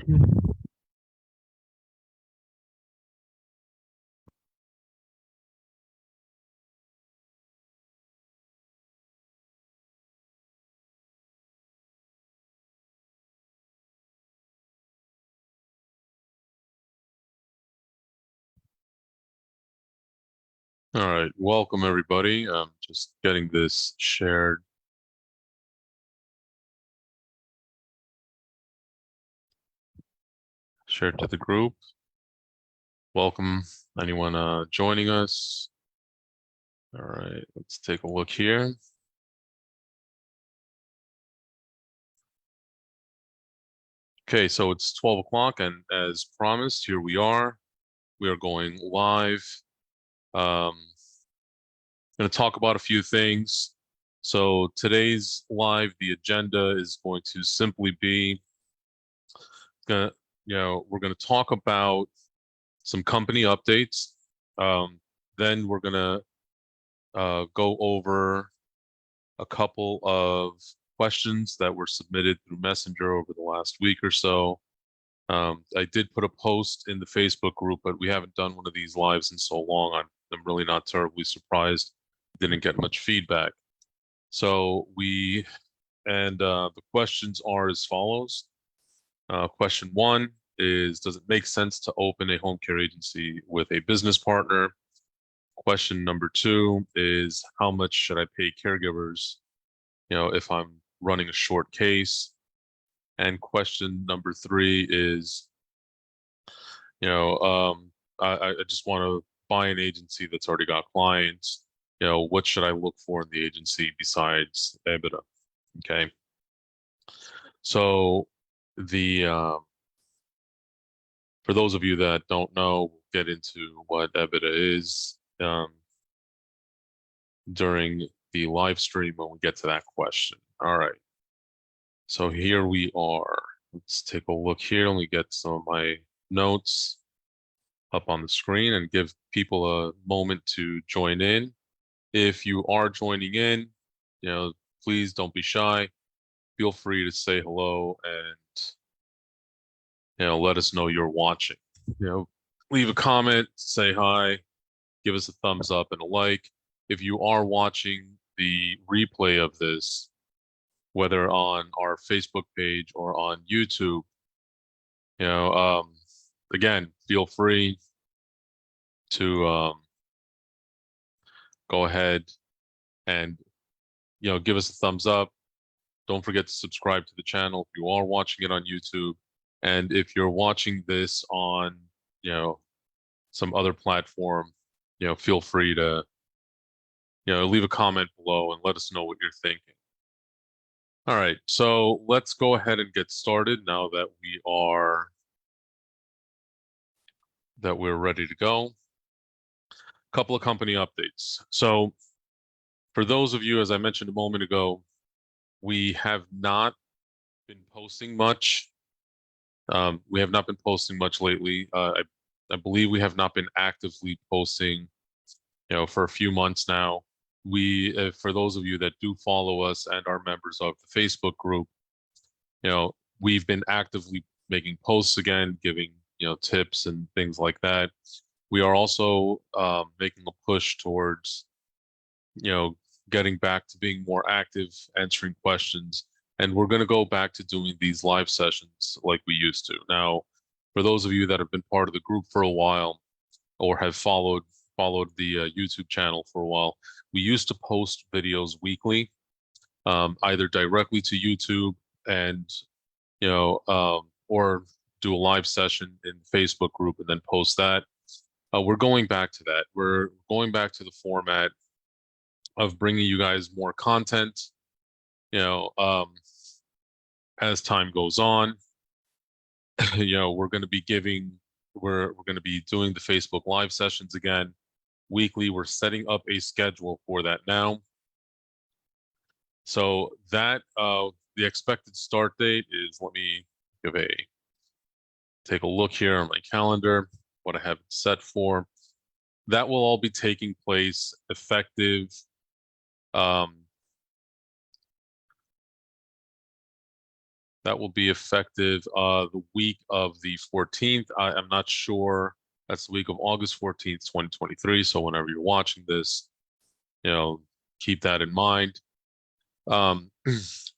All right, welcome everybody. Just getting this shared. Shared to the group. Welcome anyone joining us. All right, let's take a look here. Okay, so it's 12 o'clock, and as promised, here we are. We are going live. Going to talk about a few things. So today's live, the agenda is going to simply be, we're going to talk about some company updates. Then we're going to go over a couple of questions that were submitted through Messenger over the last week or so. I did put a post in the Facebook group, but we haven't done one of these lives in so long. I'm really not terribly surprised. Didn't get much feedback. So the questions are as follows. Question 1 is, does it make sense to open a home care agency with a business partner? Question number 2 is, how much should I pay caregivers, if I'm running a short case? And question number 3 is, I just want to buy an agency that's already got clients. What should I look for in the agency besides EBITDA? Okay. So for those of you that don't know, we'll get into what EBITDA is during the live stream when we get to that question. All right. So here we are. Let's take a look here. Let me get some of my notes up on the screen and give people a moment to join in. If you are joining in, please don't be shy. Feel free to say hello and, let us know you're watching. Leave a comment, say hi, give us a thumbs up and a like. If you are watching the replay of this, whether on our Facebook page or on YouTube, again, feel free to go ahead and give us a thumbs up. Don't forget to subscribe to the channel if you are watching it on YouTube. And if you're watching this on some other platform, feel free to leave a comment below and let us know what you're thinking. All right, so let's go ahead and get started now that we're ready to go. A couple of company updates. So for those of you, as I mentioned a moment ago, we have not been posting much. We have not been posting much lately. I believe we have not been actively posting, for a few months now. For those of you that do follow us and are members of the Facebook group, we've been actively making posts again, giving, tips and things like that. We are also making a push towards, getting back to being more active, answering questions. And we're going to go back to doing these live sessions like we used to. Now, for those of you that have been part of the group for a while or have followed the YouTube channel for a while, we used to post videos weekly, either directly to YouTube and, or do a live session in the Facebook group and then post that. We're going back to that. We're going back to the format of bringing you guys more content, as time goes on. We're going to be we're going to be doing the Facebook live sessions again weekly. We're setting up a schedule for that now. So that the expected start date is, let me take a look here on my calendar, what I have it set for. That will all be taking place effective That will be effective the week of the 14th. I'm not sure. That's the week of August 14th, 2023. So whenever you're watching this, keep that in mind. If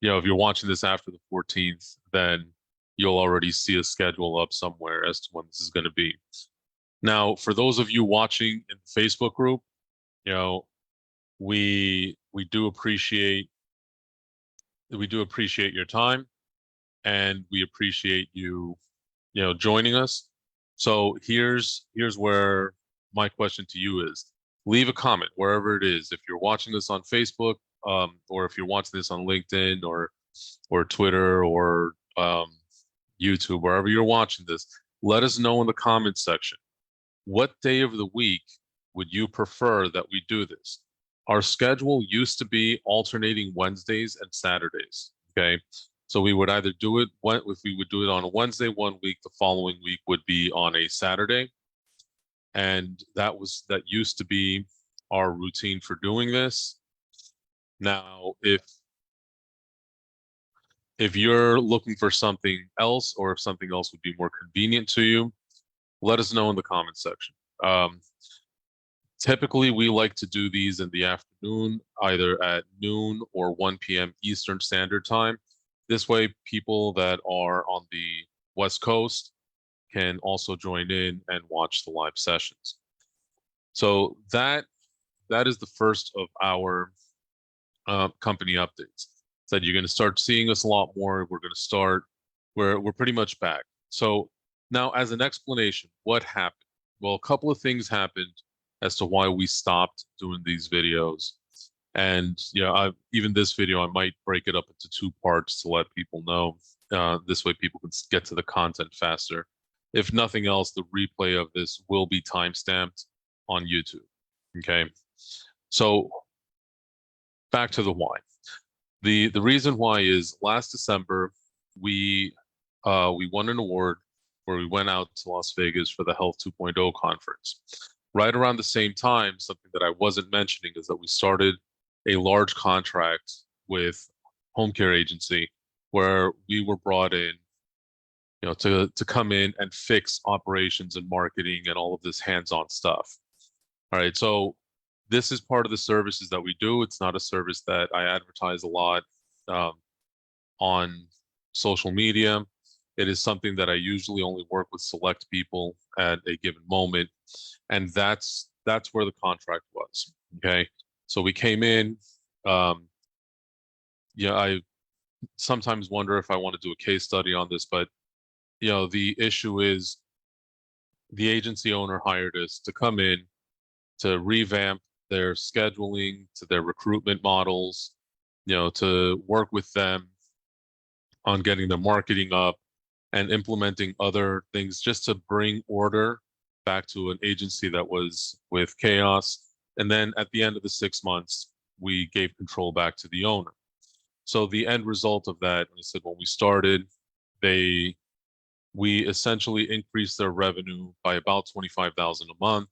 you're watching this after the 14th, then you'll already see a schedule up somewhere as to when this is going to be. Now, for those of you watching in the Facebook group, we do appreciate your time, and we appreciate you joining us. So here's where my question to you is: leave a comment wherever it is. If you're watching this on Facebook, or if you're watching this on LinkedIn or Twitter or YouTube, wherever you're watching this, let us know in the comments section. What day of the week would you prefer that we do this? Our schedule used to be alternating Wednesdays and Saturdays. Okay. So we would either do it if we would do it on a Wednesday one week, the following week would be on a Saturday. And that used to be our routine for doing this. Now, if you're looking for something else, or if something else would be more convenient to you, let us know in the comment section. Typically, we like to do these in the afternoon, either at noon or 1 p.m. Eastern Standard Time. This way, people that are on the West Coast can also join in and watch the live sessions. So that is the first of our company updates. So you're going to start seeing us a lot more. We're pretty much back. So now, as an explanation, what happened? Well, a couple of things happened as to why we stopped doing these videos. And even this video, I might break it up into 2 parts to let people know. This way people can get to the content faster. If nothing else, the replay of this will be timestamped on YouTube. Okay. So back to the why. The reason why is last December, we won an award where we went out to Las Vegas for the Health 2.0 conference. Right around the same time, something that I wasn't mentioning is that we started a large contract with Homecare agency, where we were brought in, to come in and fix operations and marketing and all of this hands-on stuff. All right, so this is part of the services that we do. It's not a service that I advertise a lot on social media. It is something that I usually only work with select people at a given moment, and that's where the contract was. Okay, so we came in. I sometimes wonder if I want to do a case study on this, but the issue is the agency owner hired us to come in to revamp their scheduling, to their recruitment models, to work with them on getting their marketing up and implementing other things, just to bring order back to an agency that was with chaos. And then at the end of the 6 months, we gave control back to the owner. So the end result of that, I said, when we started, we essentially increased their revenue by about $25,000 a month,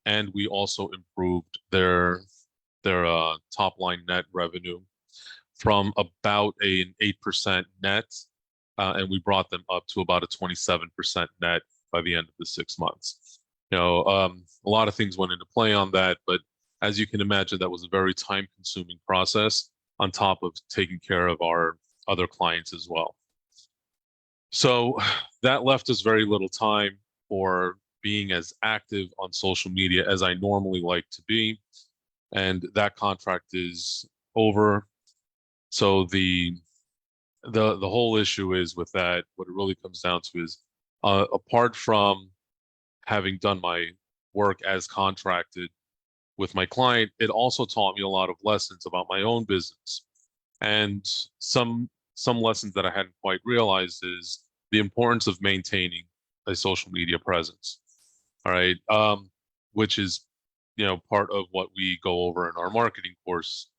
and we also improved their top line net revenue from about an 8% net, and we brought them up to about a 27% net by the end of the 6 months. A lot of things went into play on that, but as you can imagine, that was a very time-consuming process, on top of taking care of our other clients as well. So that left us very little time for being as active on social media as I normally like to be. And that contract is over. So the whole issue is with that, what it really comes down to is, apart from having done my work as contracted with my client, it also taught me a lot of lessons about my own business. And some lessons that I hadn't quite realized is the importance of maintaining a social media presence. All right. Which is, part of what we go over in our marketing course,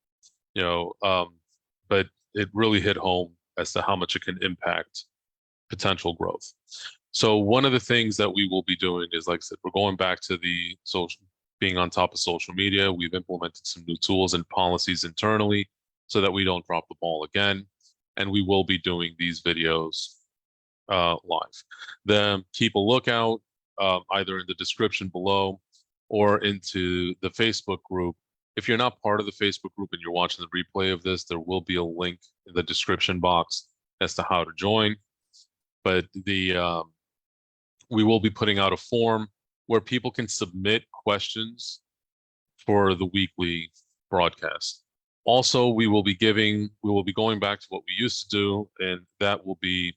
but it really hit home as to how much it can impact potential growth. So one of the things that we will be doing is, like I said, we're going back to the being on top of social media. We've implemented some new tools and policies internally so that we don't drop the ball again. and we will be doing these videos live. Then keep a lookout either in the description below or into the Facebook group. If you're not part of the Facebook group and you're watching the replay of this, there will be a link in the description box as to how to join. But we will be putting out a form where people can submit questions for the weekly broadcast. Also, we will be going back to what we used to do, and that will be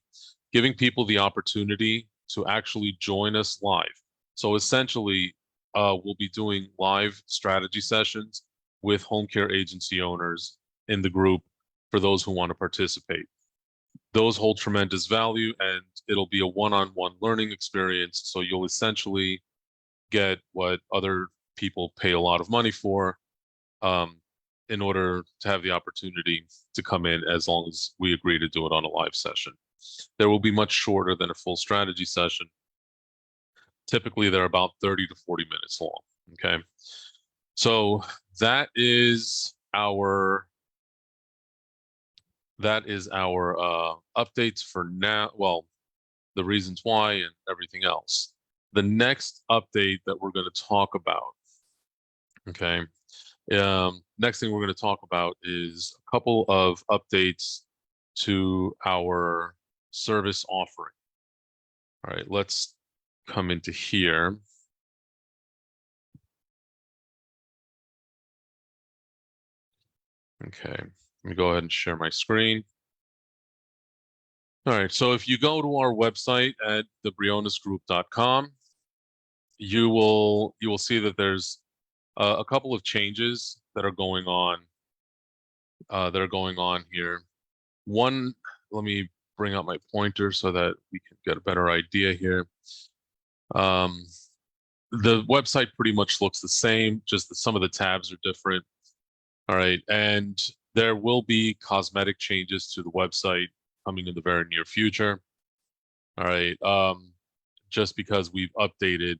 giving people the opportunity to actually join us live. So essentially, we'll be doing live strategy sessions with home care agency owners in the group for those who want to participate. Those hold tremendous value, and it'll be a one-on-one learning experience. So you'll essentially get what other people pay a lot of money for in order to have the opportunity to come in, as long as we agree to do it on a live session. There will be much shorter than a full strategy session. Typically, they're about 30 to 40 minutes long, okay? So that is our updates for now. Well, the reasons why and everything else. The next update that we're going to talk about, okay? Next thing we're going to talk about is a couple of updates to our service offering. All right, let's come into here. Okay, let me go ahead and share my screen. All right, so if you go to our website at thebrionasgroup.com, you will see that there's a couple of changes that are going on here. One, let me bring up my pointer so that we can get a better idea here. The website pretty much looks the same, just that some of the tabs are different. All right, and there will be cosmetic changes to the website coming in the very near future. All right, just because we've updated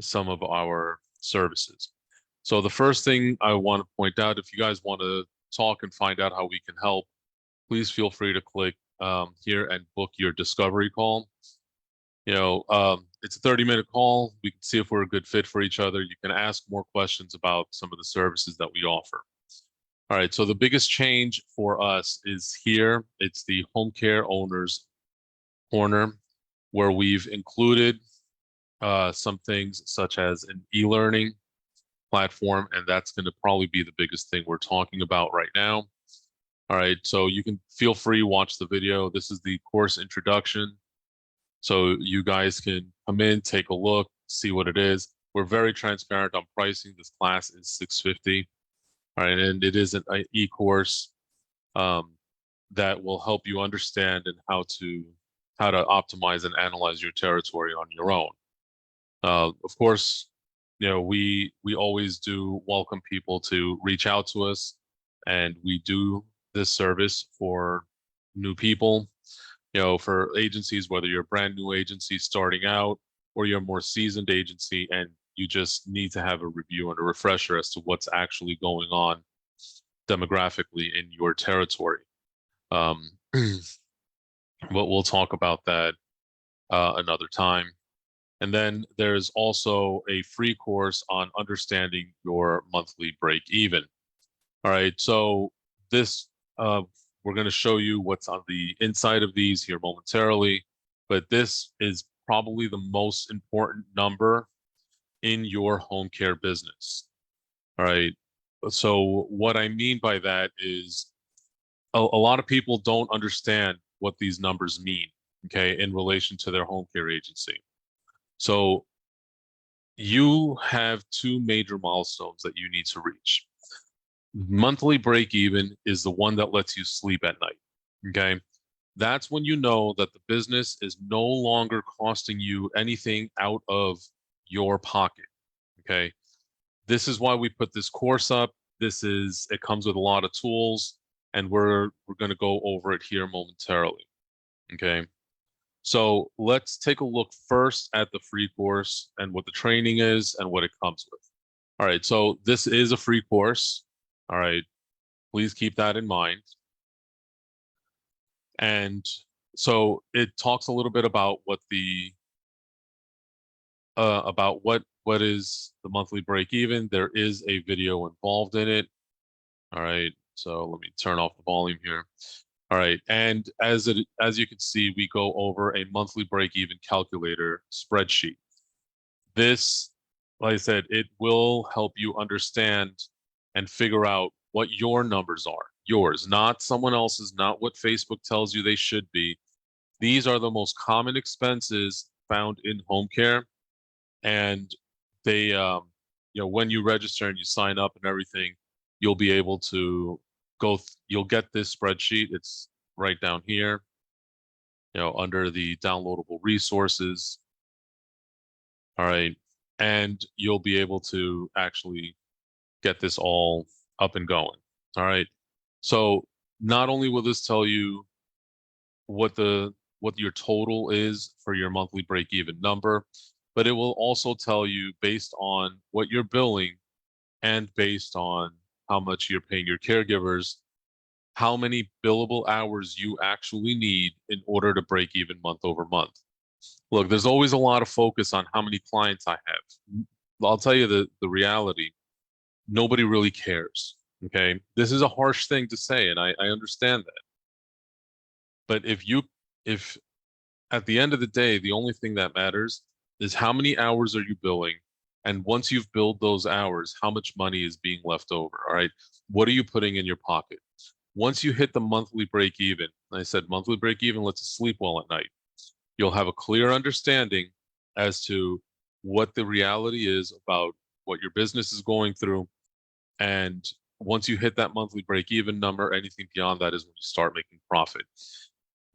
some of our services. So the first thing I want to point out, if you guys want to talk and find out how we can help, please feel free to click here and book your discovery call. You know, it's a 30-minute call. We can see if we're a good fit for each other. You can ask more questions about some of the services that we offer. All right, so the biggest change for us is here. It's the home care owners corner, where we've included some things such as an e-learning platform, and that's going to probably be the biggest thing we're talking about right now. All right, so you can feel free to watch the video. This is the course introduction. So you guys can come in, take a look, see what it is. We're very transparent on pricing. This class is $650. All right, and it is an e-course that will help you understand and how to optimize and analyze your territory on your own. Of course, you know, we always do welcome people to reach out to us, and we do this service for new people. You know, for agencies, whether you're a brand new agency starting out or you're a more seasoned agency and you just need to have a review and a refresher as to what's actually going on demographically in your territory. But we'll talk about that another time. And then there's also a free course on understanding your monthly break even. All right, so this we're going to show you what's on the inside of these here momentarily, but this is probably the most important number in your home care business. All right, so what I mean by that is a lot of people don't understand what these numbers mean, okay, in relation to their home care agency. So you have two major milestones that you need to reach. Monthly break even is the one that lets you sleep at night, okay? That's when you know that the business is no longer costing you anything out of your pocket, okay? This is why we put this course up. It comes with a lot of tools, and we're going to go over it here momentarily, okay? So let's take a look first at the free course and what the training is and what it comes with. All right, so this is a free course. All right, please keep that in mind. And so it talks a little bit about what the about what is the monthly break even. There is a video involved in it. All right, so let me turn off the volume here. All right, and as you can see, we go over a monthly break even calculator spreadsheet. This, like I said, it will help you understand and figure out what your numbers are. Yours, not someone else's, not what Facebook tells you they should be. These are the most common expenses found in home care, and they, when you register and you sign up and everything, you'll be able to you'll get this spreadsheet. It's right down here, under the downloadable resources. All right, and you'll be able to actually get this all up and going. All right, so not only will this tell you what your total is for your monthly break even number, but it will also tell you, based on what you're billing and based on how much you're paying your caregivers, how many billable hours you actually need in order to break even month over month. Look, there's always a lot of focus on how many clients I have. I'll tell you the reality. Nobody really cares. Okay. This is a harsh thing to say, and I understand that. But if at the end of the day, the only thing that matters is how many hours are you billing? And once you've billed those hours, how much money is being left over? All right. What are you putting in your pocket? Once you hit the monthly break even, I said monthly break even lets you sleep well at night. You'll have a clear understanding as to what the reality is about what your business is going through. And once you hit that monthly break even number, anything beyond that is when you start making profit.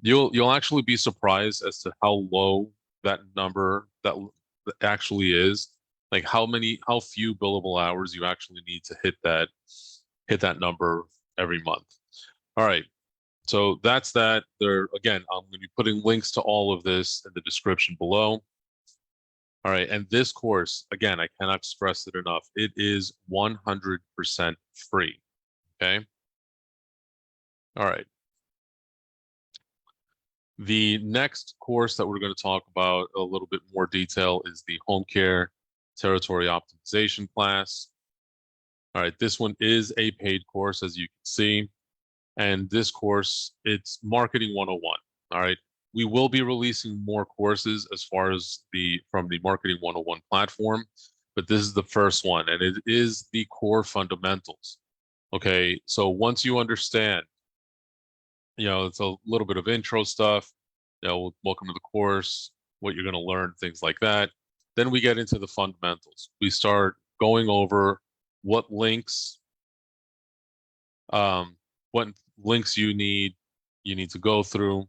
You'll actually be surprised as to how low that number that actually is. Like how few billable hours you actually need to hit that number every month. All right. So that's that. There again, I'm going to be putting links to all of this in the description below. All right, and this course, again, I cannot stress it enough. It is 100% free. Okay. All right. The next course that we're going to talk about a little bit more detail is the Homecare Territory Optimization class. All right, this one is a paid course, as you can see. And this course, it's Marketing 101. All right, we will be releasing more courses as far as from the Marketing 101 platform, but this is the first one, and it is the core fundamentals. Okay, so once you understand, it's a little bit of intro stuff, welcome to the course, what you're going to learn, things like that. Then we get into the fundamentals. We start going over what links you need to go through.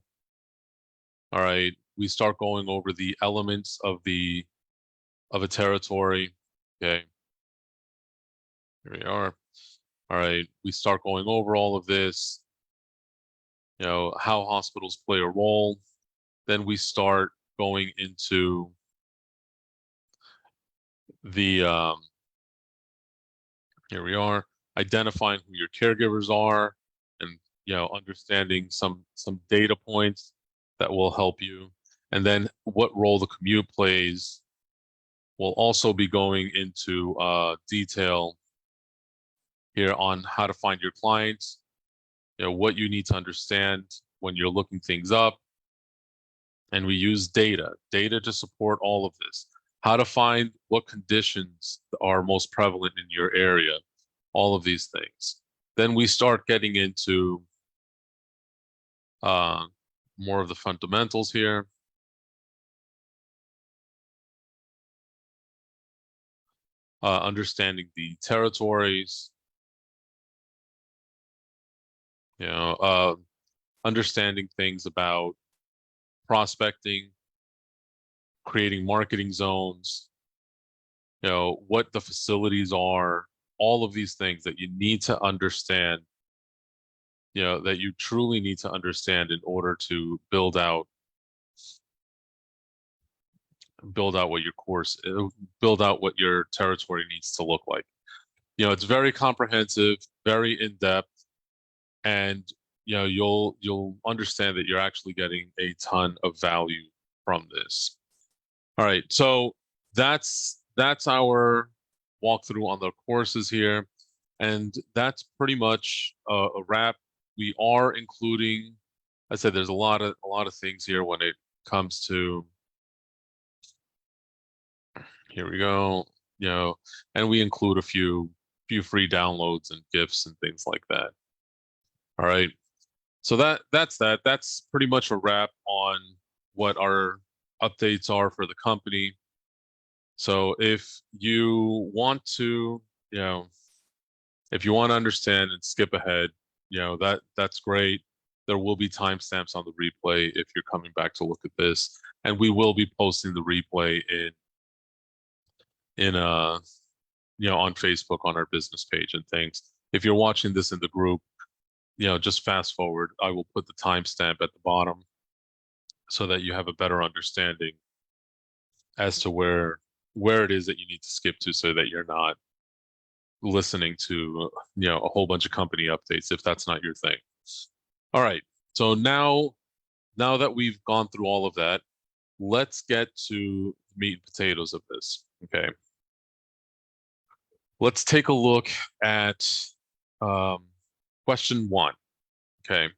All right, we start going over the elements of a territory. Okay, here we are. All right, we start going over all of this, how hospitals play a role. Then we start going into the here we are, identifying who your caregivers are, and understanding some data points that will help you. And then what role the commute plays. We'll also be going into detail here on how to find your clients, what you need to understand when you're looking things up. And we use data to support all of this. How to find what conditions are most prevalent in your area, all of these things. Then we start getting into more of the fundamentals here. Understanding the territories, understanding things about prospecting, creating marketing zones, what the facilities are, all of these things that you need to understand, that you truly need to understand in order to build out what your course, build out what your territory needs to look like. It's very comprehensive, very in-depth, and you'll understand that you're actually getting a ton of value from this. All right, so that's our walkthrough on the courses here, and that's pretty much a wrap. We are including, I said, there's a lot of things here when it comes to, here we go, and we include a few free downloads and gifts and things like that. All right, so that's pretty much a wrap on what our updates are for the company. So if you want to, if you want to understand and skip ahead, that's great. There will be timestamps on the replay if you're coming back to look at this, and we will be posting the replay on Facebook on our business page and things. If you're watching this in the group, just fast forward. I will put the timestamp at the bottom so that you have a better understanding as to where it is that you need to skip to, so that you're not listening to a whole bunch of company updates if that's not your thing. All right, so now that we've gone through all of that, let's get to the meat and potatoes of this. Okay, let's take a look at question 1. Okay,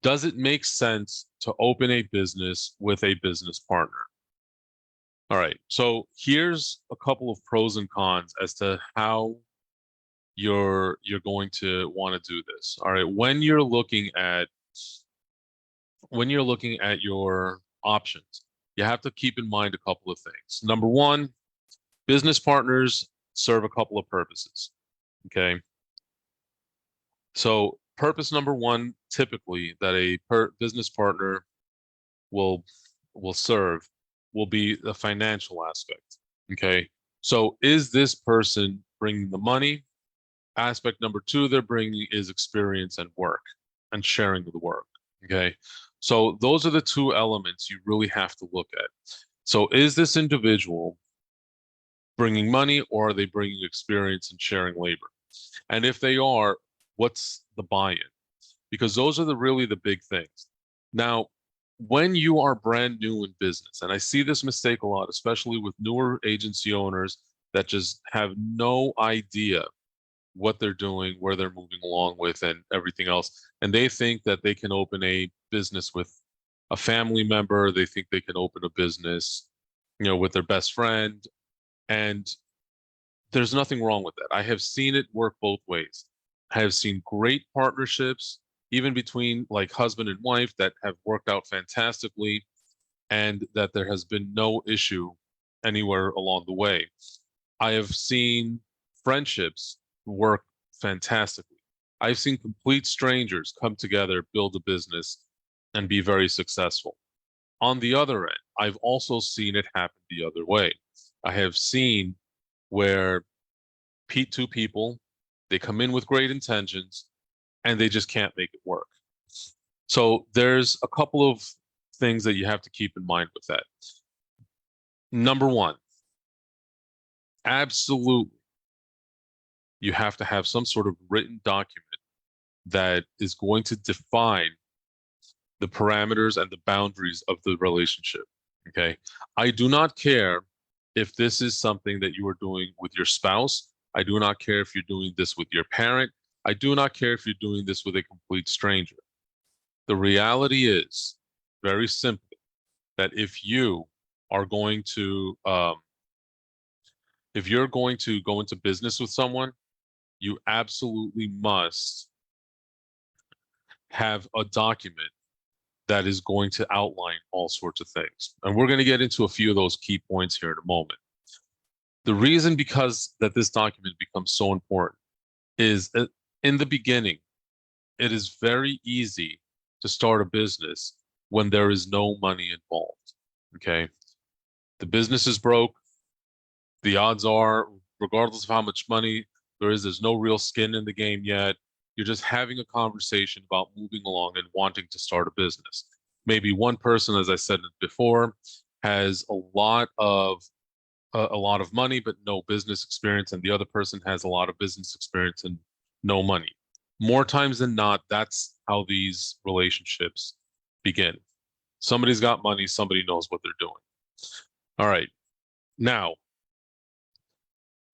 does it make sense to open a business with a business partner? All right, so here's a couple of pros and cons as to how you're going to want to do this. All right, when you're looking at your options, you have to keep in mind a couple of things. Number one, business partners serve a couple of purposes. Okay, so purpose number one, typically, that a business partner will serve will be the financial aspect. Okay, so is this person bringing the money? Aspect number two they're bringing is experience and work and sharing the work. Okay, so those are the two elements you really have to look at. So is this individual bringing money, or are they bringing experience and sharing labor? And if they are, what's the buy-in? Because those are really the big things. Now, when you are brand new in business, and I see this mistake a lot, especially with newer agency owners that just have no idea what they're doing, where they're moving along with, and everything else. And they think that they can open a business with a family member. They think they can open a business, with their best friend. And there's nothing wrong with that. I have seen it work both ways. I have seen great partnerships, even between like husband and wife, that have worked out fantastically, and that there has been no issue anywhere along the way. I have seen friendships work fantastically. I've seen complete strangers come together, build a business, and be very successful. On the other end, I've also seen it happen the other way. I have seen where two people, they come in with great intentions and they just can't make it work. So there's a couple of things that you have to keep in mind with that. Number one, absolutely, you have to have some sort of written document that is going to define the parameters and the boundaries of the relationship. Okay, I do not care if this is something that you are doing with your spouse. I do not care if you're doing this with your parent. I do not care if you're doing this with a complete stranger. The reality is, very simply, that if you are going to, if you're going to go into business with someone, you absolutely must have a document that is going to outline all sorts of things. And we're going to get into a few of those key points here in a moment. The reason because that this document becomes so important is that in the beginning, it is very easy to start a business when there is no money involved. Okay, the business is broke. The odds are, regardless of how much money there is, there's no real skin in the game yet. You're just having a conversation about moving along and wanting to start a business. Maybe one person, as I said before, has a lot of money but no business experience, and the other person has a lot of business experience and no money. More times than not, that's how these relationships begin. Somebody's got money, somebody knows what they're doing. All right. Now,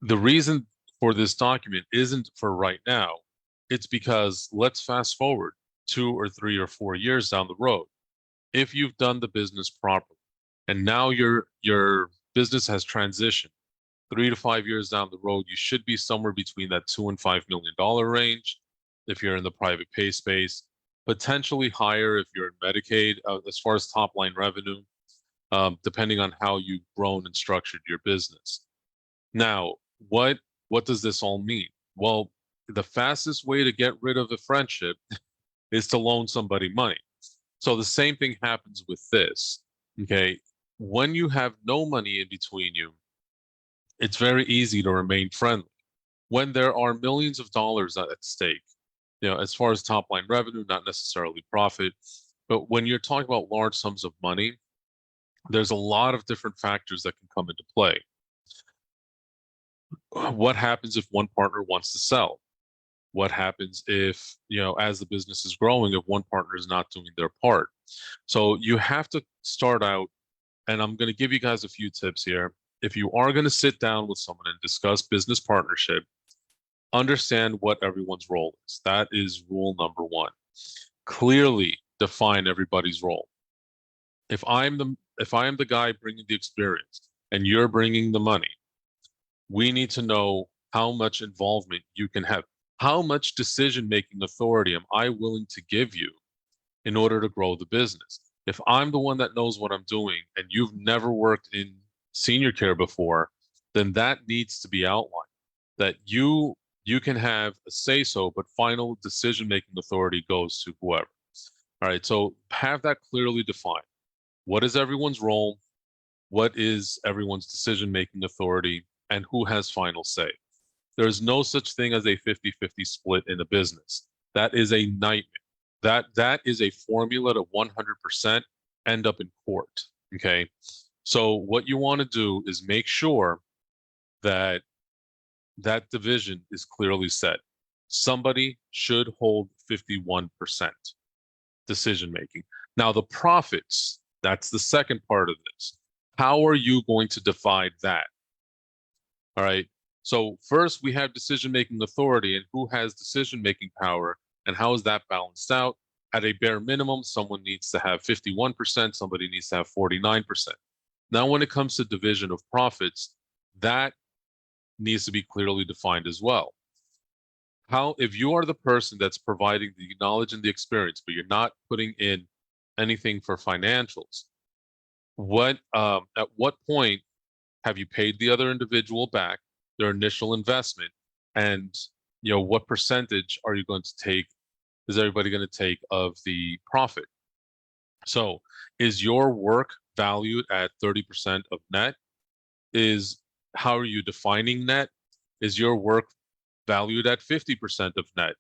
the reason for this document isn't for right now. It's because let's fast forward 2 or 3 or 4 years down the road. If you've done the business properly and now your business has transitioned 3 to 5 years down the road, you should be somewhere between that $2 and $5 million range if you're in the private pay space, potentially higher if you're in Medicaid, as far as top line revenue, depending on how you've grown and structured your business. Now, what does this all mean? Well, the fastest way to get rid of a friendship is to loan somebody money. So the same thing happens with this. Okay. When you have no money in between you, it's very easy to remain friendly. When there are millions of dollars at stake, as far as top line revenue, not necessarily profit, but when you're talking about large sums of money, there's a lot of different factors that can come into play. What happens if one partner wants to sell? What happens if, as the business is growing, if one partner is not doing their part? So you have to start out, and I'm going to give you guys a few tips here. If you are going to sit down with someone and discuss business partnership, understand what everyone's role is. That is rule number one. Clearly define everybody's role. If I am the guy bringing the experience and you're bringing the money, we need to know how much involvement you can have. How much decision-making authority am I willing to give you in order to grow the business? If I'm the one that knows what I'm doing and you've never worked in senior care before, then that needs to be outlined, that you can have a say-so, but final decision-making authority goes to whoever. All right, so have that clearly defined. What is everyone's role? What is everyone's decision-making authority? And who has final say? There's no such thing as a 50-50 split in a business. That is a nightmare. That is a formula to 100% end up in court, okay? So what you want to do is make sure that that division is clearly set. Somebody should hold 51% decision-making. Now, the profits, that's the second part of this. How are you going to divide that? All right. So first we have decision-making authority and who has decision-making power and how is that balanced out? At a bare minimum, someone needs to have 51%, somebody needs to have 49%. Now, when it comes to division of profits, that needs to be clearly defined as well. If you are the person that's providing the knowledge and the experience, but you're not putting in anything for financials, at what point have you paid the other individual back their initial investment? And what percentage are you going to take? Is everybody going to take of the profit? So is your work valued at 30% of net? How are you defining net? Is your work valued at 50% of net?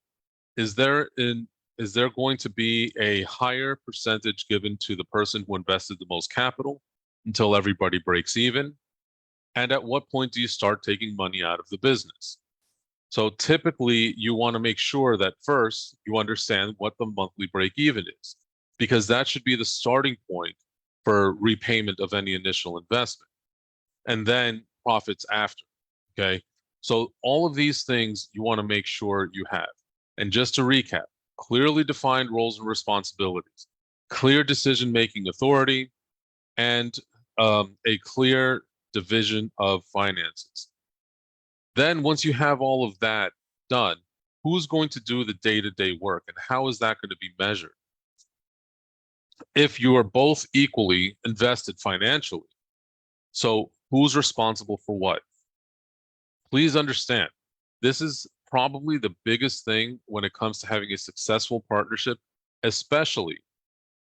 Is there going to be a higher percentage given to the person who invested the most capital until everybody breaks even? And at what point do you start taking money out of the business? So typically, you want to make sure that first you understand what the monthly break even is, because that should be the starting point for repayment of any initial investment, and then profits after. Okay. So all of these things you want to make sure you have. And just to recap, clearly defined roles and responsibilities, clear decision-making authority, and a clear division of finances. Then once you have all of that done, who's going to do the day-to-day work and how is that going to be measured? If you are both equally invested financially, so who's responsible for what? Please understand, this is probably the biggest thing when it comes to having a successful partnership, especially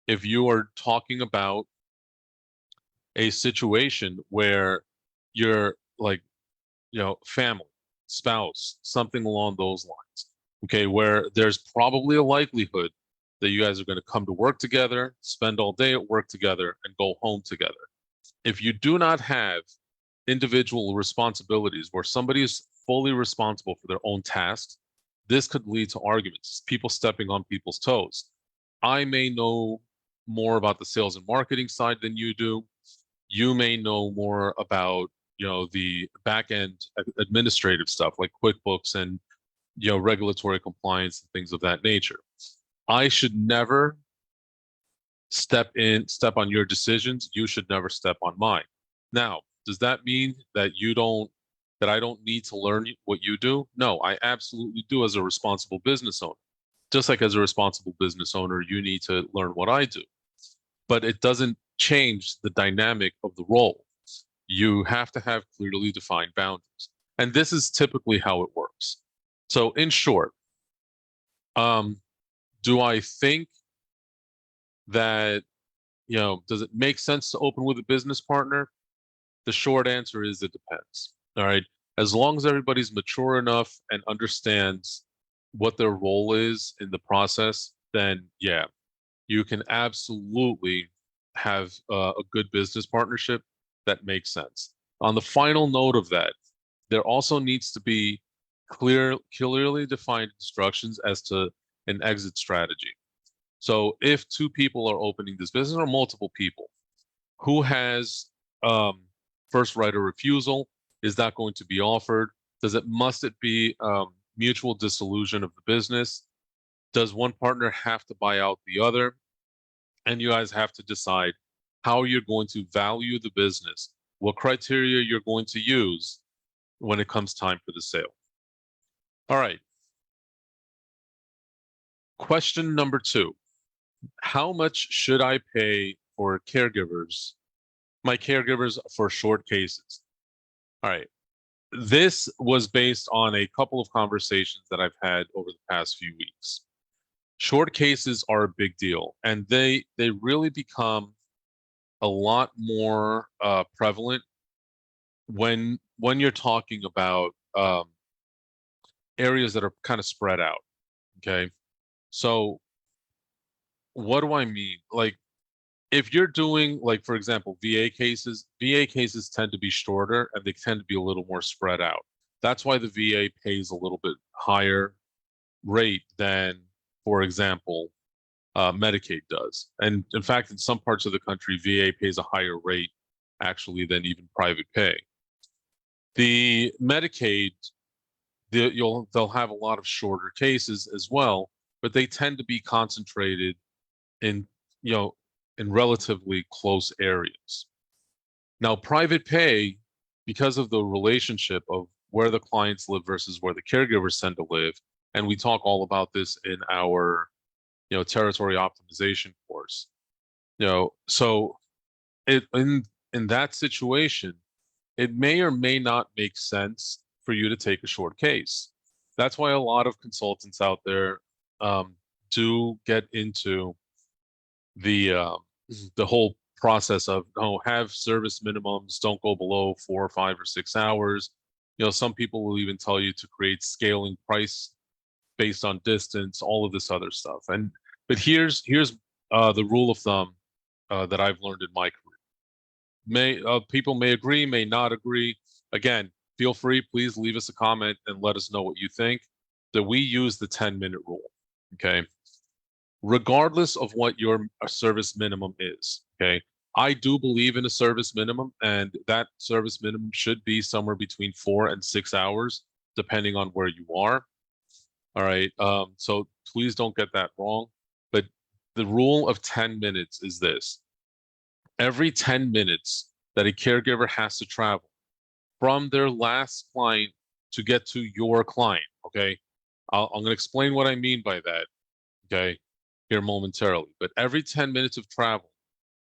if you are talking about a situation where you're like, family, spouse, something along those lines, okay, where there's probably a likelihood that you guys are going to come to work together, spend all day at work together, and go home together. If you do not have individual responsibilities where somebody is fully responsible for their own tasks, this could lead to arguments, people stepping on people's toes. I may know more about the sales and marketing side than you do. You may know more about, the back end administrative stuff like QuickBooks and, regulatory compliance and things of that nature. I should never step on your decisions. You should never step on mine. Now, does that mean that I don't need to learn what you do? No, I absolutely do as a responsible business owner. Just like as a responsible business owner, you need to learn what I do. But it doesn't change the dynamic of the role. You have to have clearly defined boundaries. And this is typically how it works. So in short, do I think that, does it make sense to open with a business partner? The short answer is it depends. All right. As long as everybody's mature enough and understands what their role is in the process, then yeah, you can absolutely have a good business partnership that makes sense. On the final note of that, there also needs to be clearly defined instructions as to an exit strategy. So if two people are opening this business or multiple people, who has first right of refusal? Is that going to be offered? Must it be mutual dissolution of the business? Does one partner have to buy out the other? And you guys have to decide how you're going to value the business, what criteria you're going to use when it comes time for the sale. All right. Question number 2. How much should I pay for caregivers, my caregivers for short cases? All right. This was based on a couple of conversations that I've had over the past few weeks. Short cases are a big deal, and they really become a lot more prevalent when you're talking about areas that are kind of spread out. Okay, so what do I mean? Like, if you're doing, like, for example, VA cases tend to be shorter and they tend to be a little more spread out. That's why the VA pays a little bit higher rate than, for example, Medicaid does. And in fact, in some parts of the country, VA pays a higher rate actually than even private pay. The Medicaid, they'll have a lot of shorter cases as well, but they tend to be concentrated in, in relatively close areas. Now, private pay, because of the relationship of where the clients live versus where the caregivers tend to live, and we talk all about this in our, territory optimization course. So in that situation, it may or may not make sense for you to take a short case. That's why a lot of consultants out there do get into the whole process of have service minimums, don't go below 4 or 5 or 6 hours. Some people will even tell you to create scaling price based on distance, all of this other stuff. But here's the rule of thumb that I've learned in my career. People may agree, may not agree. Again, feel free, please leave us a comment and let us know what you think. That we use the 10-minute rule. Okay. Regardless of what your service minimum is, okay, I do believe in a service minimum, and that service minimum should be somewhere between 4 and 6 hours, depending on where you are. All right, so please don't get that wrong. But the rule of 10 minutes is this: every 10 minutes that a caregiver has to travel from their last client to get to your client, okay, I'm going to explain what I mean by that, okay, here momentarily. But every 10 minutes of travel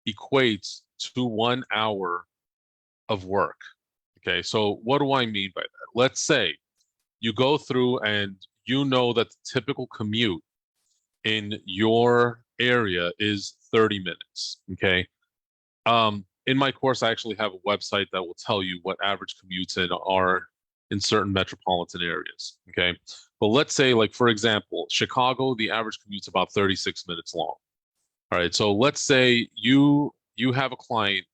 equates to 1 hour of work. Okay, so what do I mean by that? Let's say you go through and you know that the typical commute in your area is 30 minutes. Okay. In my course, I actually have a website that will tell you what average commutes are in certain metropolitan areas. Okay. But let's say, like, for example, Chicago, the average commute's about 36 minutes long. All right. So let's say you have a client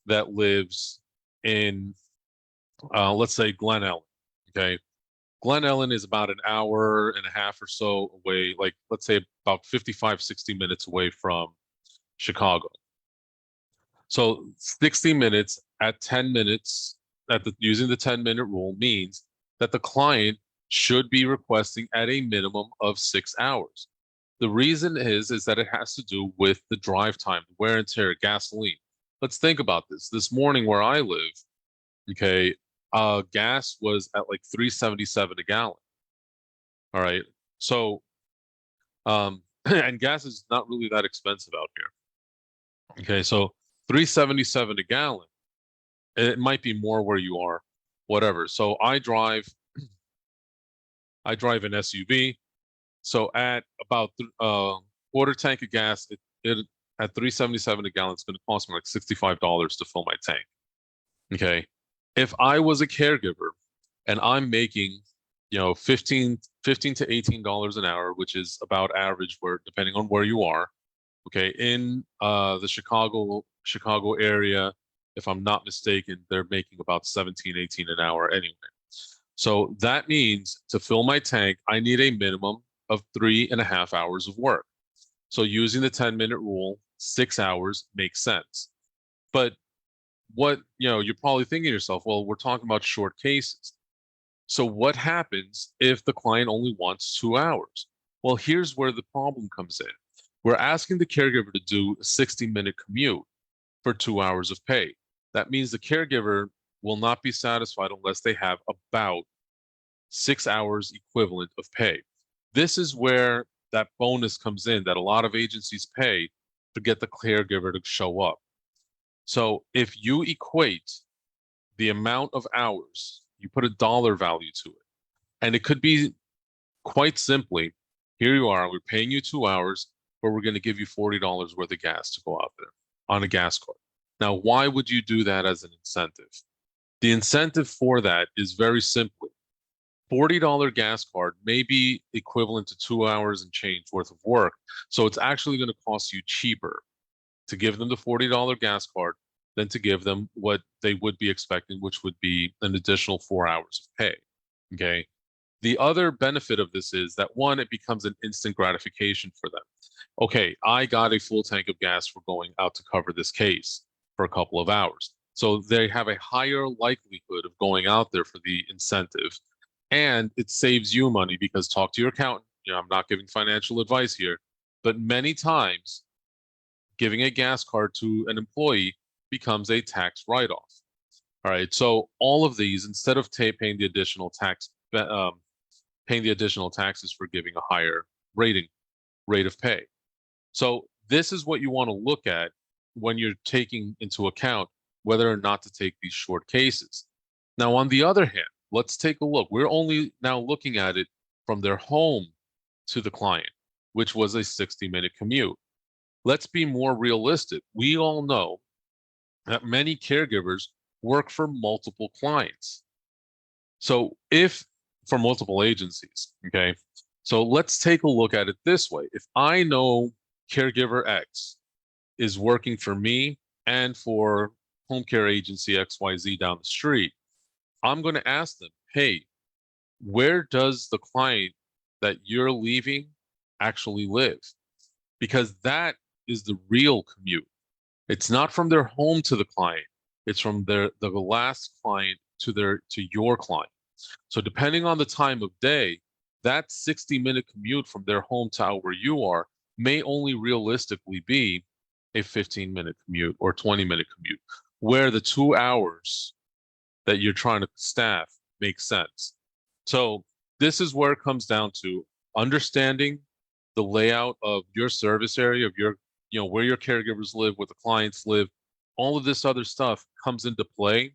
that lives in, let's say, Glen Ellen. Okay. Glen Ellen is about an hour and a half or so away, like let's say about 55, 60 minutes away from Chicago. So 60 minutes at 10 minutes using the 10-minute rule means that the client should be requesting at a minimum of 6 hours. The reason is that it has to do with the drive time, wear and tear, gasoline. Let's think about this. This morning where I live, okay, gas was at like 3.77 a gallon. All right. So and gas is not really that expensive out here. Okay, so 3.77 a gallon. It might be more where you are, whatever. So I drive an SUV. So at about quarter tank of gas, it at 3.77 a gallon, it's going to cost me like $65 to fill my tank. Okay. If I was a caregiver and I'm making, 15 to $18 an hour, which is about average where depending on where you are, okay, in the Chicago area, if I'm not mistaken, they're making about 17, 18 an hour anyway. So that means to fill my tank, I need a minimum of 3.5 hours of work. So using the 10-minute rule, 6 hours makes sense. But what, you're probably thinking to yourself, well, we're talking about short cases. So what happens if the client only wants 2 hours? Well, here's where the problem comes in. We're asking the caregiver to do a 60-minute commute for 2 hours of pay. That means the caregiver will not be satisfied unless they have about 6 hours equivalent of pay. This is where that bonus comes in that a lot of agencies pay to get the caregiver to show up. So if you equate the amount of hours, you put a dollar value to it, and it could be quite simply, here you are, we're paying you 2 hours, but we're going to give you $40 worth of gas to go out there on a gas card. Now, why would you do that as an incentive? The incentive for that is very simply, $40 gas card may be equivalent to 2 hours and change worth of work. So it's actually going to cost you cheaper to give them the $40 gas card than to give them what they would be expecting, which would be an additional 4 hours of pay. Okay. The other benefit of this is that one, it becomes an instant gratification for them. Okay, I got a full tank of gas for going out to cover this case for a couple of hours. So they have a higher likelihood of going out there for the incentive. And it saves you money because talk to your accountant. I'm not giving financial advice here, but many times giving a gas card to an employee becomes a tax write-off. All right, so all of these, instead of paying the additional taxes for giving a higher rate of pay. So this is what you want to look at when you're taking into account whether or not to take these short cases. Now, on the other hand, let's take a look. We're only now looking at it from their home to the client, which was a 60-minute commute. Let's be more realistic. We all know that many caregivers work for multiple clients. So for multiple agencies, okay? So let's take a look at it this way. If I know caregiver X is working for me and for home care agency XYZ down the street, I'm going to ask them, hey, where does the client that you're leaving actually live? Because that is the real commute. It's not from their home to the client. It's from the last client to your client. So depending on the time of day, that 60-minute commute from their home to out where you are may only realistically be a 15-minute commute or 20-minute commute, where the 2 hours that you're trying to staff makes sense. So this is where it comes down to understanding the layout of your service area, of your, where your caregivers live, where the clients live. All of this other stuff comes into play.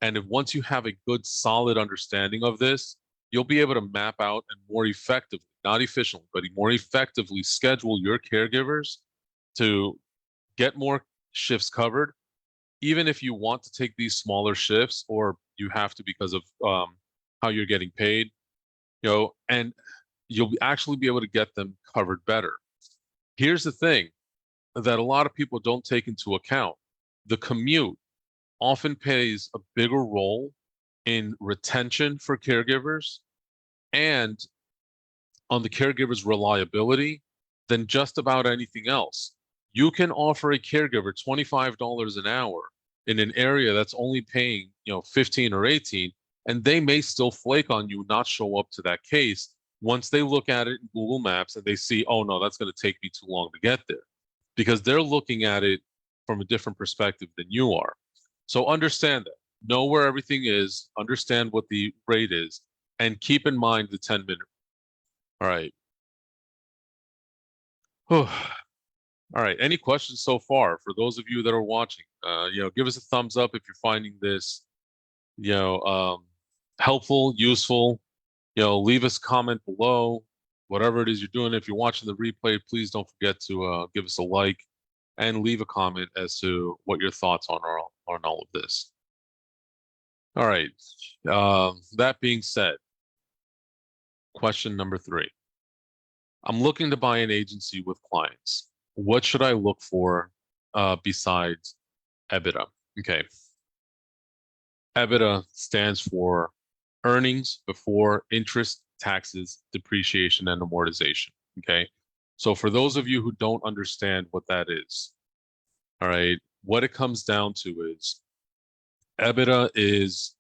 And if once you have a good, solid understanding of this, you'll be able to map out and more effectively, not efficiently, but more effectively schedule your caregivers to get more shifts covered, even if you want to take these smaller shifts or you have to because of how you're getting paid, and you'll actually be able to get them covered better. Here's the thing that a lot of people don't take into account. The commute often plays a bigger role in retention for caregivers and on the caregiver's reliability than just about anything else. You can offer a caregiver $25 an hour in an area that's only paying, 15 or 18, and they may still flake on you, not show up to that case once they look at it in Google Maps and they see, oh no, that's going to take me too long to get there, because they're looking at it from a different perspective than you are. So understand that. Know where everything is, understand what the rate is, and keep in mind the 10-minute. All right. All right. Any questions so far for those of you that are watching? Give us a thumbs up if you're finding this, helpful, useful. Leave us a comment below, whatever it is you're doing. If you're watching the replay, please don't forget to give us a like and leave a comment as to what your thoughts on all of this. All right. That being said, question number 3. I'm looking to buy an agency with clients. What should I look for besides EBITDA? Okay. EBITDA stands for earnings before interest, taxes, depreciation, and amortization. Okay. So for those of you who don't understand what that is, all right, what it comes down to is EBITDA is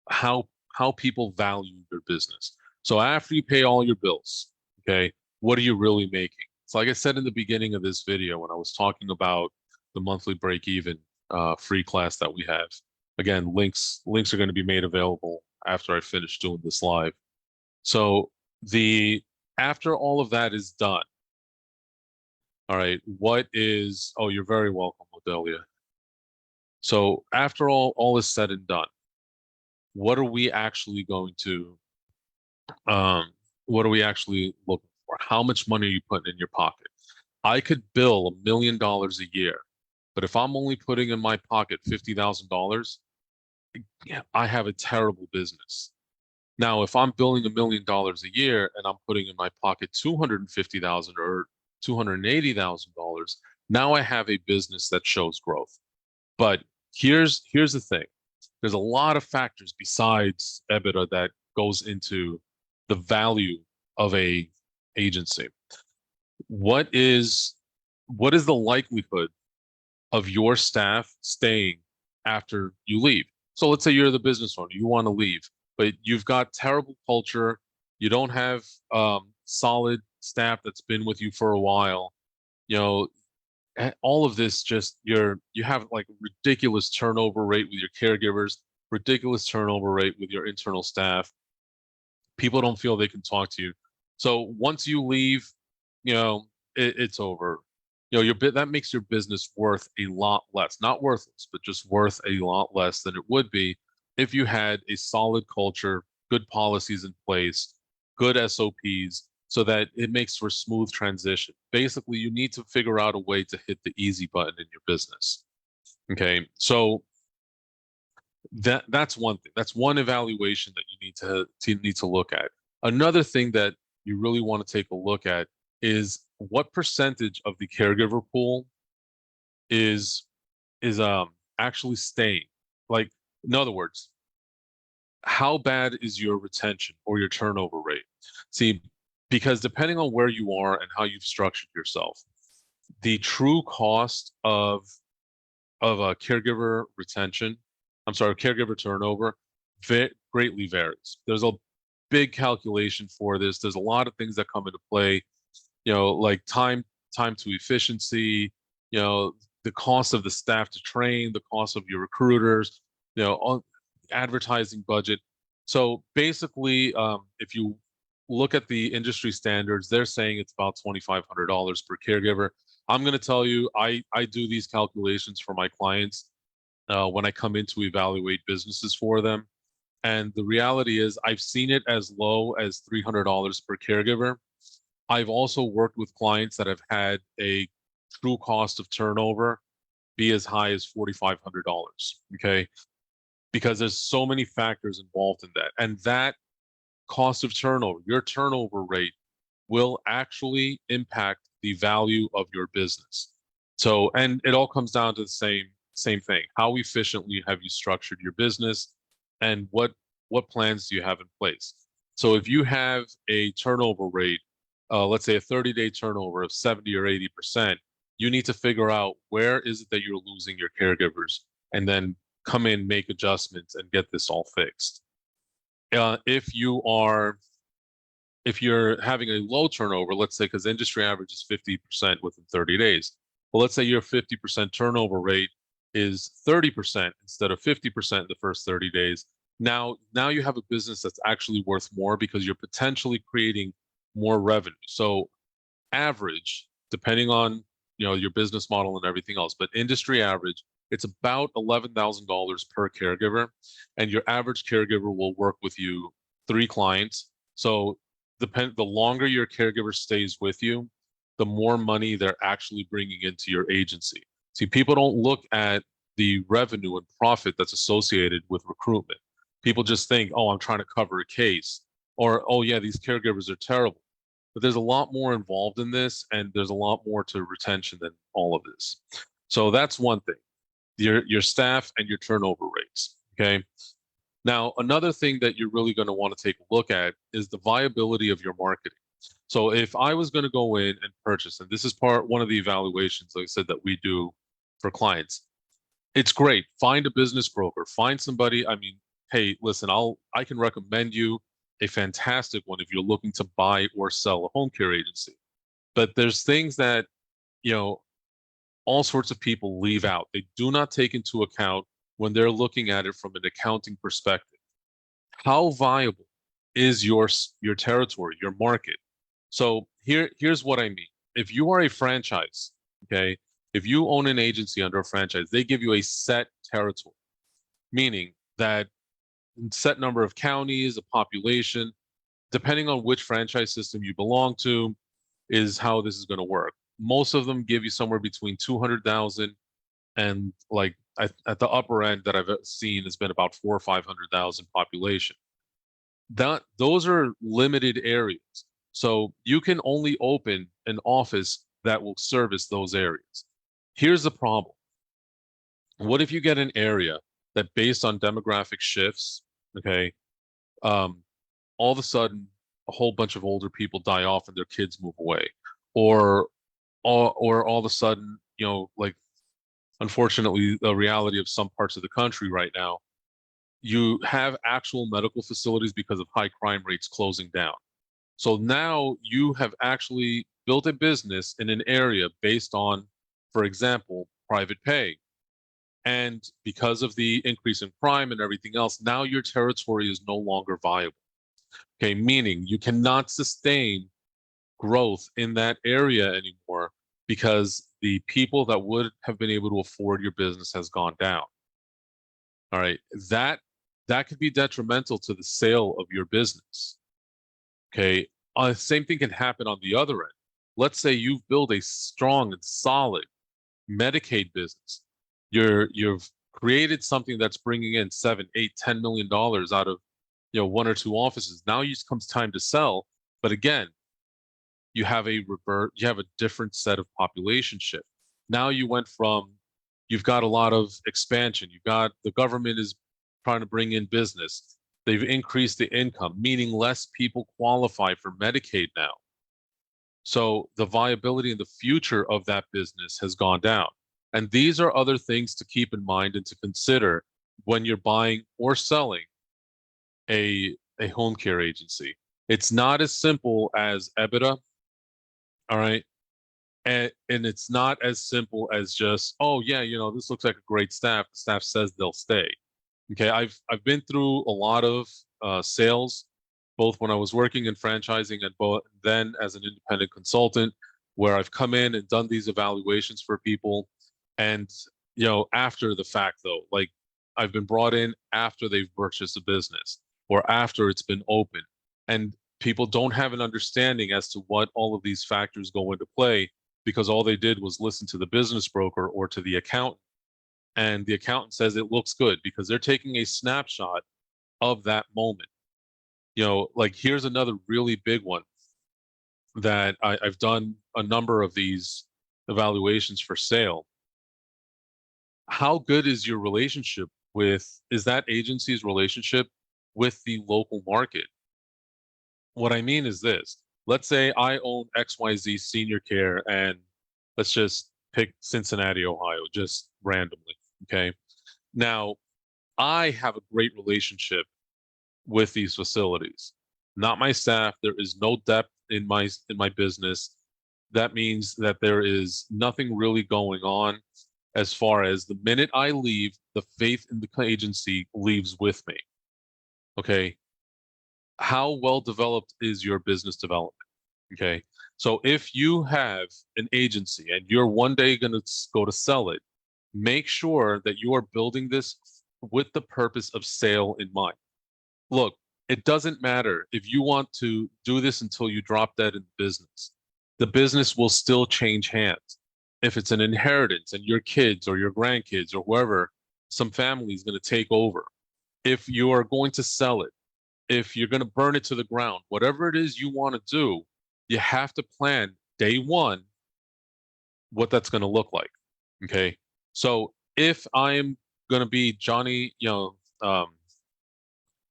how people value your business. So after you pay all your bills, okay, what are you really making? So like I said in the beginning of this video, when I was talking about the monthly break-even free class that we have, again, links are going to be made available after I finish doing this live. So after all of that is done, all right, oh, you're very welcome, Odelia. So after all is said and done, what are we actually going to, what are we actually looking for? How much money are you putting in your pocket? I could bill $1 million a year, but if I'm only putting in my pocket $50,000, I have a terrible business. Now, if I'm billing $1 million a year and I'm putting in my pocket $250,000 or $280,000, now I have a business that shows growth. But here's the thing. There's a lot of factors besides EBITDA that goes into the value of a agency. What is the likelihood of your staff staying after you leave? So let's say you're the business owner, you want to leave, but you've got terrible culture, you don't have solid staff that's been with you for a while, all of this, just you have like ridiculous turnover rate with your caregivers, ridiculous turnover rate with your internal staff. People don't feel they can talk to you. So once you leave, it's over. That makes your business worth a lot less, not worthless, but just worth a lot less than it would be if you had a solid culture, good policies in place, good SOPs, so that it makes for smooth transition. Basically, you need to figure out a way to hit the easy button in your business. Okay, so that's one thing. That's one evaluation that you need to look at. Another thing that you really want to take a look at is what percentage of the caregiver pool is actually staying. Like, in other words, how bad is your retention or your turnover rate? See, because depending on where you are and how you've structured yourself, the true cost of a caregiver caregiver turnover greatly varies. There's a big calculation for this. There's a lot of things that come into play, like time to efficiency, the cost of the staff to train, the cost of your recruiters, on advertising budget. So basically, if you look at the industry standards, they're saying it's about $2,500 per caregiver. I'm going to tell you, I do these calculations for my clients when I come in to evaluate businesses for them. And the reality is I've seen it as low as $300 per caregiver. I've also worked with clients that have had a true cost of turnover be as high as $4,500, okay? Because there's so many factors involved in that. And that cost of turnover, your turnover rate, will actually impact the value of your business. So, and it all comes down to the same thing. How efficiently have you structured your business, and what plans do you have in place? So if you have a turnover rate, let's say a 30-day turnover of 70 or 80%, you need to figure out where is it that you're losing your caregivers, and then come in, make adjustments, and get this all fixed. If you're having a low turnover, let's say, because industry average is 50% within 30 days. Well, let's say your 50% turnover rate is 30% instead of 50% in the first 30 days. Now you have a business that's actually worth more because you're potentially creating more revenue. So average, depending on your business model and everything else, but industry average, it's about $11,000 per caregiver, and your average caregiver will work with you 3 clients. So the longer your caregiver stays with you, the more money they're actually bringing into your agency. See, people don't look at the revenue and profit that's associated with recruitment. People just think, oh, I'm trying to cover a case, or, oh yeah, these caregivers are terrible. But there's a lot more involved in this, and there's a lot more to retention than all of this. So that's one thing, your staff and your turnover rates. Okay. Now, another thing that you're really going to want to take a look at is the viability of your marketing. So if I was going to go in and purchase, and this is one of the evaluations, like I said, that we do for clients, it's great. Find a business broker, find somebody. I mean, hey, listen, I can recommend you a fantastic one if you're looking to buy or sell a home care agency. But there's things that, all sorts of people leave out. They do not take into account when they're looking at it from an accounting perspective. How viable is your territory, your market? So here's what I mean. If you are a franchise, okay, if you own an agency under a franchise, they give you a set territory, meaning that set number of counties, a population, depending on which franchise system you belong to, is how this is going to work. Most of them give you somewhere between 200,000 and, like, at the upper end that I've seen has been about 400,000 or 500,000 population. Those are limited areas. So you can only open an office that will service those areas. Here's the problem. What if you get an area that, based on demographic shifts, okay, all of a sudden a whole bunch of older people die off and their kids move away, or all of a sudden, like, unfortunately, the reality of some parts of the country right now, you have actual medical facilities because of high crime rates closing down. So now you have actually built a business in an area based on, for example, private pay. And because of the increase in crime and everything else, now your territory is no longer viable. Okay, meaning you cannot sustain growth in that area anymore because the people that would have been able to afford your business has gone down. All right, that could be detrimental to the sale of your business. Okay, same thing can happen on the other end. Let's say you've built a strong and solid Medicaid business. You've created something that's bringing in 7, 8, $10 million out of 1 or 2 offices. Now it comes time to sell, but again, you have a different set of population shift. Now you've got a lot of expansion. You've got the government is trying to bring in business. They've increased the income, meaning less people qualify for Medicaid now. So the viability in the future of that business has gone down. And these are other things to keep in mind and to consider when you're buying or selling a home care agency. It's not as simple as EBITDA, all right? And it's not as simple as just, oh yeah, this looks like a great staff. The staff says they'll stay. Okay, I've been through a lot of sales, both when I was working in franchising and then as an independent consultant, where I've come in and done these evaluations for people. And after the fact, though, like, I've been brought in after they've purchased a business or after it's been open, and people don't have an understanding as to what all of these factors go into play, because all they did was listen to the business broker or to the accountant, and the accountant says it looks good because they're taking a snapshot of that moment. Like, here's another really big one that I've done a number of these evaluations for sale. How good is your relationship is that agency's relationship with the local market? What I mean is this. Let's say I own XYZ Senior Care, and let's just pick Cincinnati, Ohio, just randomly. Okay. Now, I have a great relationship with these facilities. Not my staff. There is no depth in my business. That means that there is nothing really going on as far as the minute I leave, the faith in the agency leaves with me. Okay. How well developed is your business development? Okay. So if you have an agency and you're one day going to go to sell it, make sure that you are building this with the purpose of sale in mind. Look, it doesn't matter if you want to do this until you drop dead in business. The business will still change hands. If it's an inheritance and your kids or your grandkids or whoever, some family is going to take over. If you are going to sell it, if you're going to burn it to the ground, whatever it is you want to do, you have to plan day one what that's going to look like. Okay. So if I'm going to be Johnny,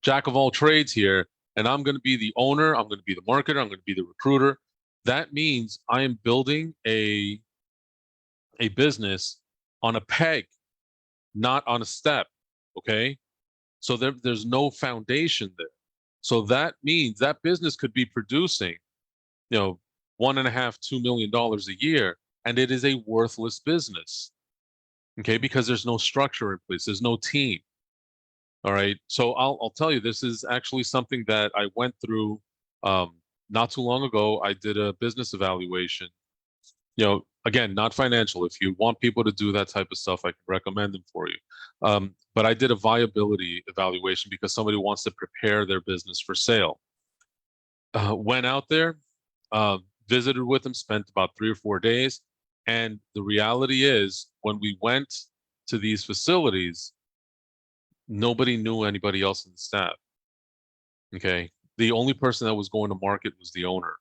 jack of all trades here, and I'm going to be the owner, I'm going to be the marketer, I'm going to be the recruiter, that means I am building a business on a peg, not on a step. Okay. So there's no foundation there. So that means that business could be producing, you know, $1.5, $2 million a year, and it is a worthless business. Okay, because there's no structure in place, there's no team. All right. So I'll tell you, this is actually something that I went through not too long ago. I did a business evaluation. Again, not financial. If you want people to do that type of stuff, I can recommend them for you. But I did a viability evaluation because somebody wants to prepare their business for sale. Went out there, visited with them, spent about 3 or 4 days. And the reality is, when we went to these facilities, nobody knew anybody else in the staff. Okay. The only person that was going to market was the owner.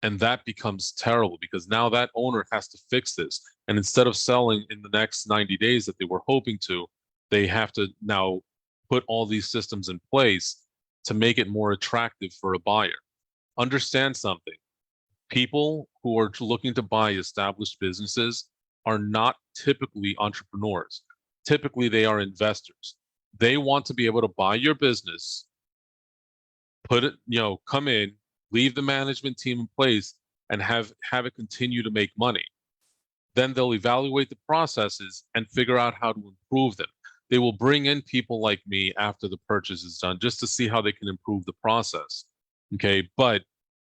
And that becomes terrible because now that owner has to fix this. And instead of selling in the next 90 days that they were hoping to, they have to now put all these systems in place to make it more attractive for a buyer. Understand something. People who are looking to buy established businesses are not typically entrepreneurs. Typically, they are investors. They want to be able to buy your business, put it, come in, leave the management team in place, and have it continue to make money. Then they'll evaluate the processes and figure out how to improve them. They will bring in people like me after the purchase is done just to see how they can improve the process. Okay. But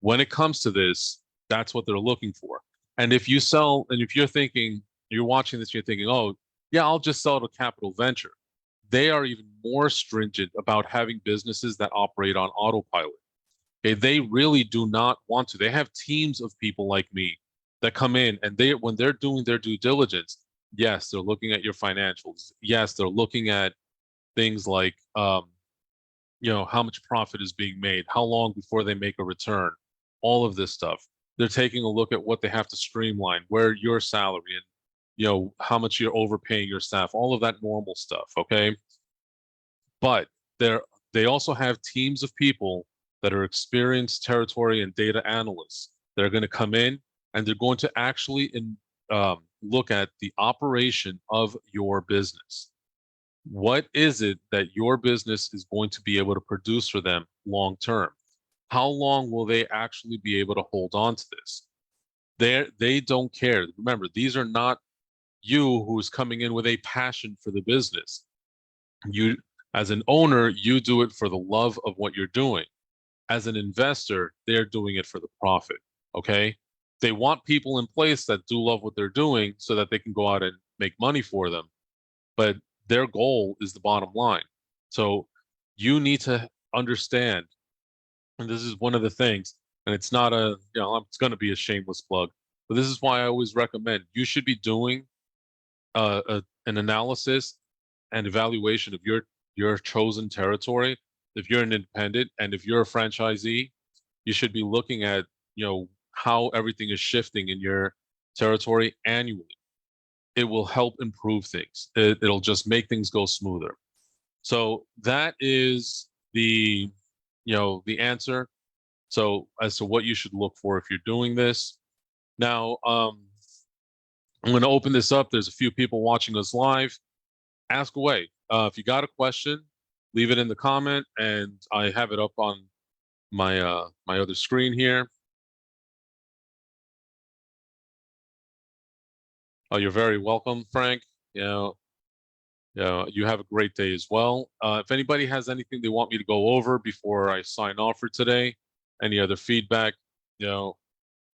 when it comes to this, that's what they're looking for. And if you sell, and if you're watching this, you're thinking, oh, yeah, I'll just sell to Capital Venture. They are even more stringent about having businesses that operate on autopilot. Okay, they really do not want to. They have teams of people like me that come in, and when they're doing their due diligence, yes, they're looking at your financials. Yes, they're looking at things like, how much profit is being made, how long before they make a return, all of this stuff. They're taking a look at what they have to streamline, where your salary and how much you're overpaying your staff, all of that normal stuff. Okay, but they also have teams of people that are experienced territory and data analysts that are going to come in, and they're going to actually look at the operation of your business. What is it that your business is going to be able to produce for them long term? How long will they actually be able to hold on to this? They don't care. Remember, these are not you who's coming in with a passion for the business. You, as an owner, you do it for the love of what you're doing. As an investor, they're doing it for the profit. Okay. They want people in place that do love what they're doing so that they can go out and make money for them. But their goal is the bottom line. So you need to understand, and this is one of the things, and it's not it's going to be a shameless plug, but this is why I always recommend you should be doing an analysis and evaluation of your chosen territory. If you're an independent and if you're a franchisee, you should be looking at how everything is shifting in your territory annually. It will help improve things. It'll just make things go smoother. So that is the answer. So as to what you should look for if you're doing this. Now, I'm going to open this up. There's a few people watching us live. Ask away. If you got a question, leave it in the comment, and I have it up on my my other screen here. Oh, you're very welcome, Frank. You have a great day as well. If anybody has anything they want me to go over before I sign off for today, any other feedback,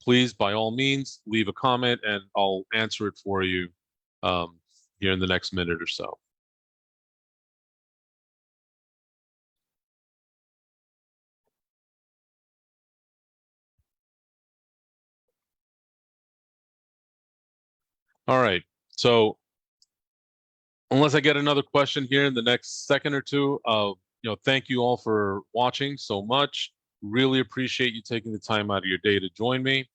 please, by all means, leave a comment and I'll answer it for you here in the next minute or so. All right. So unless I get another question here in the next second or two, thank you all for watching so much. Really appreciate you taking the time out of your day to join me.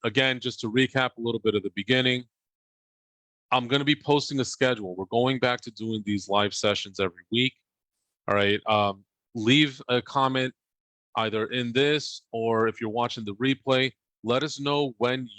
Again, just to recap a little bit of the beginning, I'm going to be posting a schedule. We're going back to doing these live sessions every week. All right. Leave a comment either in this or if you're watching the replay. Let us know when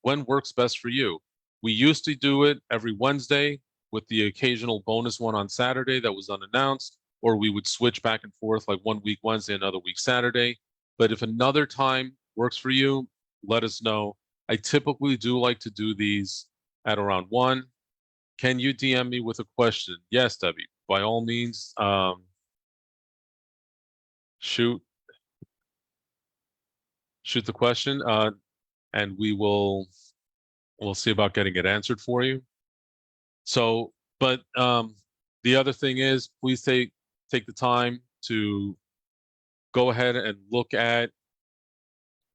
works best for you. We used to do it every Wednesday with the occasional bonus one on Saturday that was unannounced, or we would switch back and forth like 1 week Wednesday, another week Saturday. But if another time works for you, let us know. I typically do like to do these at around 1. Can you DM me with a question? Yes, Debbie, by all means, shoot the question, and we'll see about getting it answered for you. So, but the other thing is, please take the time to go ahead and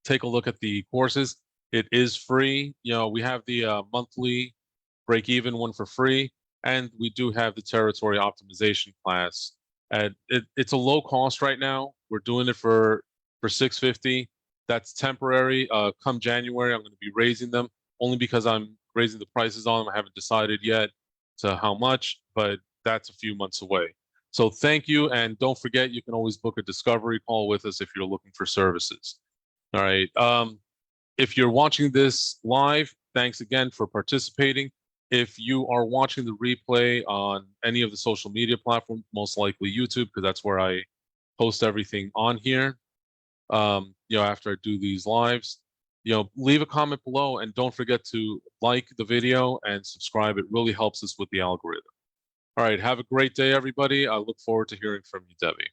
take a look at the courses. It is free. We have the monthly break-even one for free, and we do have the territory optimization class. And it's a low cost right now. We're doing it for $650. That's temporary. Come January, I'm going to be raising them only because I'm raising the prices on them. I haven't decided yet to how much, but that's a few months away. So thank you, and don't forget, you can always book a discovery call with us if you're looking for services. All right. If you're watching this live, thanks again for participating. If you are watching the replay on any of the social media platforms, most likely YouTube, because that's where I post everything on here, after I do these lives, leave a comment below, and don't forget to like the video and subscribe. It really helps us with the algorithm. All right. Have a great day, everybody. I look forward to hearing from you, Debbie.